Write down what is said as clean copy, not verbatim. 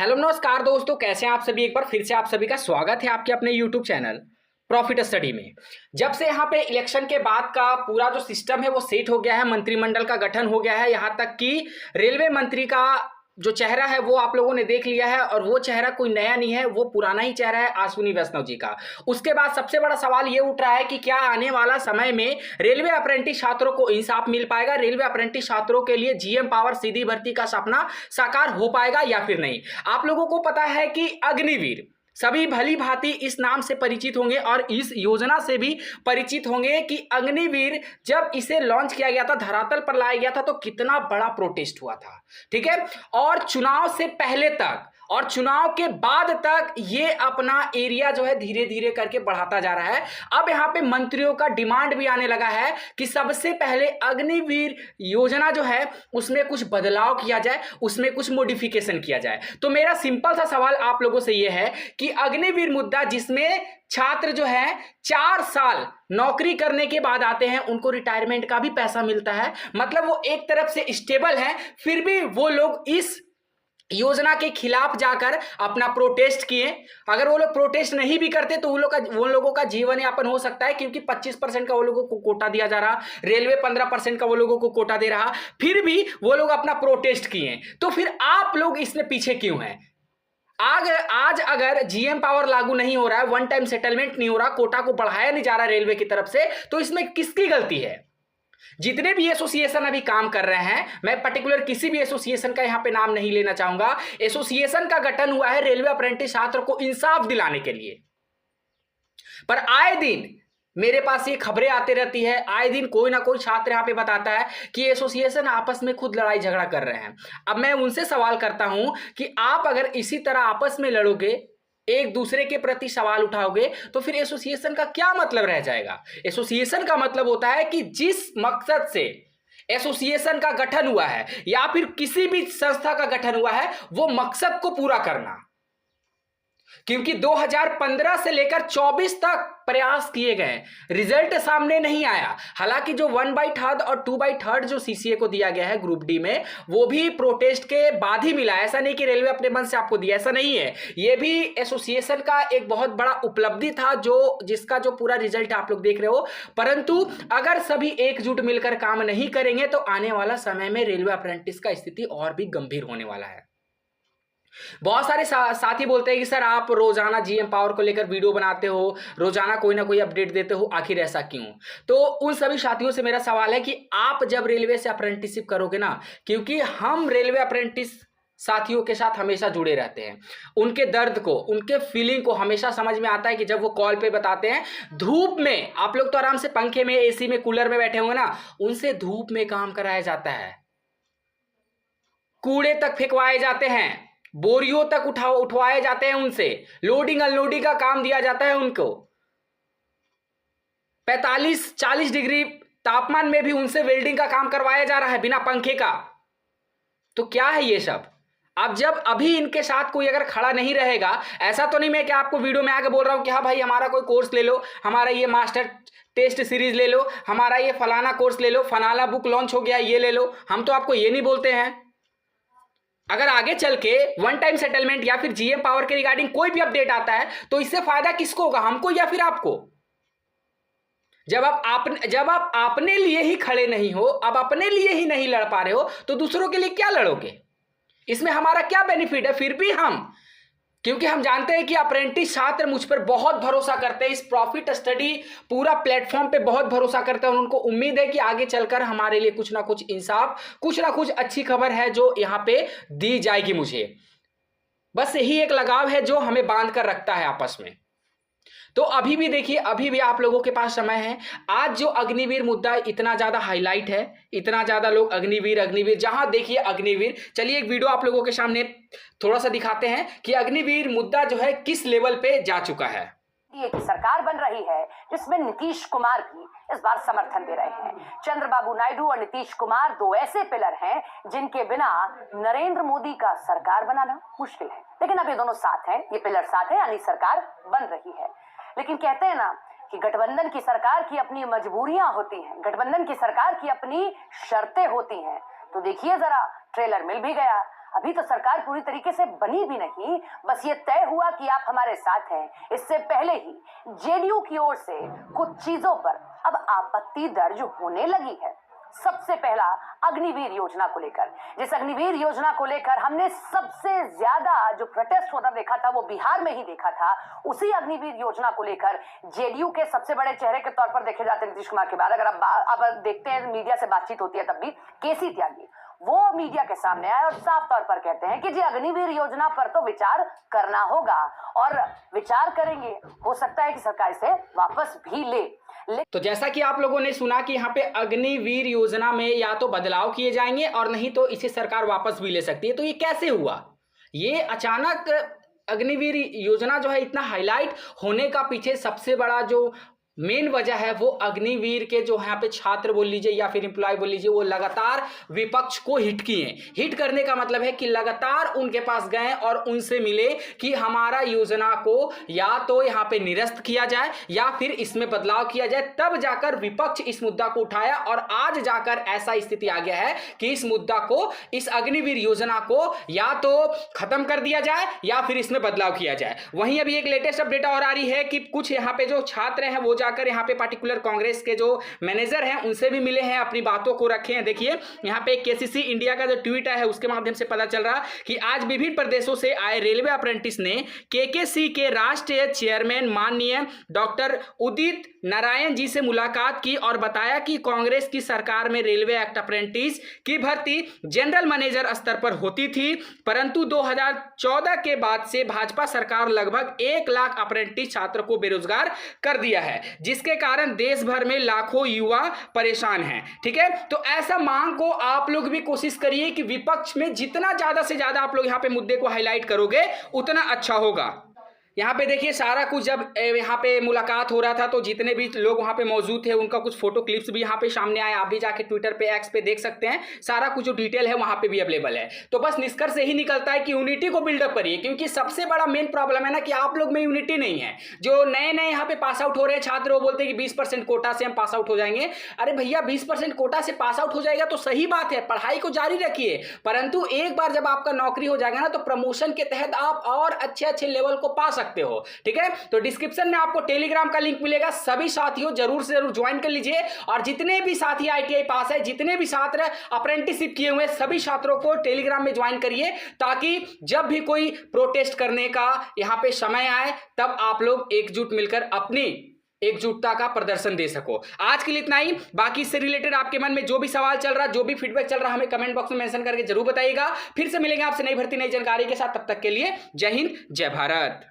Hello नमस्कार दोस्तों, कैसे हैं आप सभी। एक बार फिर से आप सभी का स्वागत है आपके अपने यूट्यूब चैनल प्रॉफिट स्टडी में। जब से यहाँ पे इलेक्शन के बाद का पूरा जो सिस्टम है वो सेट हो गया है, मंत्रिमंडल का गठन हो गया है, यहाँ तक कि रेलवे मंत्री का जो चेहरा है वो आप लोगों ने देख लिया है। और वो चेहरा कोई नया नहीं है, वो पुराना ही चेहरा है, अश्विनी वैष्णव जी का। उसके बाद सबसे बड़ा सवाल ये उठ रहा है कि क्या आने वाला समय में रेलवे अप्रेंटिस छात्रों को इंसाफ मिल पाएगा, रेलवे अप्रेंटिस छात्रों के लिए जीएम पावर सीधी भर्ती का सपना साकार हो पाएगा या फिर नहीं। आप लोगों को पता है कि अग्निवीर सभी भली भांति इस नाम से परिचित होंगे और इस योजना से भी परिचित होंगे कि अग्निवीर जब इसे लॉन्च किया गया था, धरातल पर लाया गया था, तो कितना बड़ा प्रोटेस्ट हुआ था। ठीक है, और चुनाव से पहले तक और चुनाव के बाद तक ये अपना एरिया जो है धीरे धीरे करके बढ़ाता जा रहा है। अब यहाँ पे मंत्रियों का डिमांड भी आने लगा है कि सबसे पहले अग्निवीर योजना जो है उसमें कुछ बदलाव किया जाए, उसमें कुछ मॉडिफिकेशन किया जाए। तो मेरा सिंपल सा सवाल आप लोगों से यह है कि अग्निवीर मुद्दा, जिसमें छात्र जो है 4 साल नौकरी करने के बाद आते हैं, उनको रिटायरमेंट का भी पैसा मिलता है, मतलब वो एक तरफ से स्टेबल है, फिर भी वो लोग इस योजना के खिलाफ जाकर अपना प्रोटेस्ट किए। अगर वो लोग प्रोटेस्ट नहीं भी करते तो वो लोगों का जीवन यापन हो सकता है, क्योंकि 25% का वो लोगों को कोटा दिया जा रहा, रेलवे 15% का वो लोगों को कोटा दे रहा, फिर भी वो लोग अपना प्रोटेस्ट किए। तो फिर आप लोग इसमें पीछे क्यों हैं? आज अगर जीएम पावर लागू नहीं हो रहा है, वन टाइम सेटलमेंट नहीं हो रहा, कोटा को बढ़ाया नहीं जा रहा रेलवे की तरफ से, तो इसमें किसकी गलती है? जितने भी एसोसिएशन अभी काम कर रहे हैं, मैं पर्टिकुलर किसी भी एसोसिएशन का यहां पे नाम नहीं लेना चाहूंगा, एसोसिएशन का गठन हुआ है रेलवे अप्रेंटिस छात्र को इंसाफ दिलाने के लिए। पर आए दिन मेरे पास ये खबरें आती रहती है, आए दिन कोई ना कोई छात्र यहां पे बताता है कि एसोसिएशन आपस में खुद लड़ाई झगड़ा कर रहे हैं। अब मैं उनसे सवाल करता हूं कि आप अगर इसी तरह आपस में लड़ोगे, एक दूसरे के प्रति सवाल उठाओगे, तो फिर एसोसिएशन का क्या मतलब रह जाएगा? एसोसिएशन का मतलब होता है कि जिस मकसद से एसोसिएशन का गठन हुआ है या फिर किसी भी संस्था का गठन हुआ है, वो मकसद को पूरा करना। क्योंकि 2015 से लेकर 24 तक प्रयास किए गए, रिजल्ट सामने नहीं आया। हालांकि जो 1/3 और 2/3 जो सीसीए को दिया गया है ग्रुप डी में, वो भी प्रोटेस्ट के बाद ही मिला। ऐसा नहीं कि रेलवे अपने मन से आपको दिया, ऐसा नहीं है। ये भी एसोसिएशन का एक बहुत बड़ा उपलब्धि था, जिसका जो पूरा रिजल्ट आप लोग देख रहे हो। परंतु अगर सभी एकजुट मिलकर काम नहीं करेंगे तो आने वाला समय में रेलवे अप्रेंटिस का स्थिति और भी गंभीर होने वाला है। बहुत सारे साथी बोलते हैं कि सर आप रोजाना जीएम पावर को लेकर वीडियो बनाते हो, रोजाना कोई ना कोई अपडेट देते हो, आखिर ऐसा क्यों? तो उन सभी साथियों से मेरा सवाल है कि आप जब रेलवे से अप्रेंटिसशिप करोगे ना, क्योंकि हम रेलवे अप्रेंटिस साथियों के साथ हमेशा जुड़े रहते हैं, उनके दर्द को, उनके फीलिंग को हमेशा समझ में आता है कि जब वो कॉल पे बताते हैं, धूप में, आप लोग तो आराम से पंखे में, एसी में, कूलर में बैठे होंगे ना, उनसे धूप में काम कराया जाता है, कूड़े तक फेंकवाए जाते हैं, बोरियों तक उठवाए जाते हैं, उनसे लोडिंग अनलोडिंग का काम दिया जाता है उनको। 45-40 डिग्री तापमान में भी उनसे वेल्डिंग का काम करवाया जा रहा है बिना पंखे का। तो क्या है ये सब? अब जब अभी इनके साथ कोई अगर खड़ा नहीं रहेगा, ऐसा तो नहीं मैं कि आपको वीडियो में आके बोल रहा हूं कि हाँ भाई हमारा कोई कोर्स ले लो, हमारा ये मास्टर टेस्ट सीरीज ले लो, हमारा ये फलाना कोर्स ले लो, फलाना बुक लॉन्च हो गया ये ले लो। हम तो आपको ये नहीं बोलते हैं। अगर आगे चल के वन टाइम सेटलमेंट या फिर जीएम पावर के रिगार्डिंग कोई भी अपडेट आता है तो इससे फायदा किसको होगा, हमको या फिर आपको? जब आप अपने लिए ही खड़े नहीं हो, अब अपने लिए ही नहीं लड़ पा रहे हो, तो दूसरों के लिए क्या लड़ोगे? इसमें हमारा क्या बेनिफिट है? फिर भी हम, क्योंकि हम जानते हैं कि अप्रेंटिस छात्र मुझ पर बहुत भरोसा करते हैं, इस प्रॉफिट स्टडी पूरा प्लेटफॉर्म पे बहुत भरोसा करते हैं, और उनको उम्मीद है कि आगे चलकर हमारे लिए कुछ ना कुछ इंसाफ, कुछ ना कुछ अच्छी खबर है जो यहाँ पे दी जाएगी मुझे। बस यही एक लगाव है जो हमें बांध कर रखता है आपस में। तो अभी भी देखिए, अभी भी आप लोगों के पास समय है। आज जो अग्निवीर मुद्दा इतना ज्यादा हाईलाइट है, इतना ज्यादा लोग अग्निवीर, जहां देखिए अग्निवीर, चलिए एक वीडियो आप लोगों के सामने थोड़ा सा दिखाते हैं कि अग्निवीर मुद्दा जो है किस लेवल पे जा चुका है। एक सरकार बन रही है जिसमें नीतीश कुमार भी इस बार समर्थन दे रहे हैं। चंद्रबाबू नायडू और नीतीश कुमार दो ऐसे पिलर हैं जिनके बिना नरेंद्र मोदी का सरकार बनाना मुश्किल है। लेकिन अब ये दोनों साथ हैं, ये पिलर साथ है, यानी सरकार बन रही है। लेकिन कहते हैं ना कि गठबंधन की सरकार की अपनी मजबूरियां होती हैं, गठबंधन की सरकार की अपनी शर्तें होती हैं। तो देखिए जरा, ट्रेलर मिल भी गया, अभी तो सरकार पूरी तरीके से बनी भी नहीं, बस ये तय हुआ कि आप हमारे साथ हैं। इससे पहले ही जेडीयू की ओर से कुछ चीजों पर अब आपत्ति दर्ज होने लगी है। सबसे पहला अग्निवीर योजना को लेकर, जिस अग्निवीर योजना को लेकर हमने सबसे ज्यादा जो प्रोटेस्ट होता देखा था वो बिहार में ही देखा था, उसी अग्निवीर योजना को लेकर जेडीयू के सबसे बड़े चेहरे के तौर पर देखे जाते हैं नीतीश कुमार के बाद, अगर अब देखते हैं मीडिया से बातचीत होती है तब भी, केसी त्यागी वो मीडिया के सामने आए और साफ तौर पर कहते हैं कि जी अग्निवीर योजना पर तो विचार करना होगा और विचार करेंगे, हो सकता है कि सरकार इसे वापस भी ले। तो जैसा कि आप लोगों ने सुना कि यहाँ पे अग्निवीर योजना में या तो बदलाव किए जाएंगे और नहीं तो इसे सरकार वापस भी ले सकती है। तो ये कैसे हुआ? ये अचानक अग्निवीर योजना जो है इतना हाईलाइट होने का पीछे सबसे बड़ा जो मेन वजह है वो अग्निवीर के जो यहाँ पे छात्र बोल लीजिए या फिर एम्प्लॉय बोल लीजिए, वो लगातार विपक्ष को हिट किए। हिट करने का मतलब है कि लगातार उनके पास गए और उनसे मिले कि हमारा योजना को या तो यहाँ पे निरस्त किया जाए या फिर इसमें बदलाव किया जाए। तब जाकर विपक्ष इस मुद्दा को उठाया और आज जाकर ऐसा स्थिति आ गया है कि इस मुद्दा को, इस अग्निवीर योजना को या तो खत्म कर दिया जाए या फिर इसमें बदलाव किया जाए। वहीं अभी एक लेटेस्ट अपडेट और आ रही है कि कुछ यहाँ पे जो छात्र हैं वो जाकर यहाँ पे पार्टिकुलर कांग्रेस के जो मैनेजर हैं उनसे भी मिले हैं, अपनी बातों को रखे हैं। देखिए यहाँ पे केसीसी इंडिया का जो ट्वीट है उसके माध्यम से पता चल रहा कि आज विभिन्न प्रदेशों से आए रेलवे अप्रेंटिस ने केकेसी के राष्ट्रीय चेयरमैन माननीय डॉक्टर उदित नारायण जी से मुलाकात की और बताया कि कांग्रेस की सरकार में रेलवे एक्ट अप्रेंटिस की भर्ती जनरल मैनेजर स्तर पर होती थी, परंतु 2014 के बाद से भाजपा सरकार लगभग 1 लाख अप्रेंटिस छात्र को बेरोजगार कर दिया है, जिसके कारण देश भर में लाखों युवा परेशान हैं। ठीक है, तो ऐसा मांग को आप लोग भी कोशिश करिए कि विपक्ष में जितना ज्यादा से ज्यादा आप लोग यहाँ पे मुद्दे को हाईलाइट करोगे उतना अच्छा होगा। यहाँ पे देखिए सारा कुछ जब यहाँ पे मुलाकात हो रहा था तो जितने भी लोग वहाँ पे मौजूद थे उनका कुछ फोटो क्लिप्स भी यहाँ पे सामने आए। आप भी जाके ट्विटर पे, एक्स पे देख सकते हैं, सारा कुछ जो डिटेल है वहाँ पे भी अवेलेबल है। तो बस निष्कर्ष यही निकलता है कि यूनिटी को बिल्डअप करिए, क्योंकि सबसे बड़ा मेन प्रॉब्लम है ना कि आप लोग में यूनिटी नहीं है। जो नए नए यहाँ पे पास आउट हो रहे हैं छात्र वो बोलते हैं कि 20% कोटा से हम पास आउट हो जाएंगे। अरे भैया 20% कोटा से पास आउट हो जाएगा तो सही बात है, पढ़ाई को जारी रखिए, परंतु एक बार जब आपका नौकरी हो जाएगा ना तो प्रमोशन के तहत आप और अच्छे अच्छे लेवल को पा सकते हो। ठीक है, तो डिस्क्रिप्शन में आपको टेलीग्राम का लिंक मिलेगा, सभी साथियों जरूर से जरूर ज्वाइन कर लीजिए। और जितने भी साथी आईटीआई पास है, जितने भी छात्र अप्रेंटिसशिप किए हुए, सभी छात्रों को टेलीग्राम में ज्वाइन करिए, ताकि जब भी कोई प्रोटेस्ट करने का यहां पे समय आए तब आप लोग एकजुट मिलकर अपनी एकजुटता का प्रदर्शन दे सको। आज के लिए इतना ही। बाकी इससे रिलेटेड आपके मन में जो भी सवाल चल रहा, जो भी फीडबैक चल रहा, हमें कमेंट बॉक्स में मेंशन करके जरूर बताइएगा। फिर से मिलेंगे आपसे नई भर्ती नई जानकारी के साथ, तब तक के लिए जय हिंद जय भारत।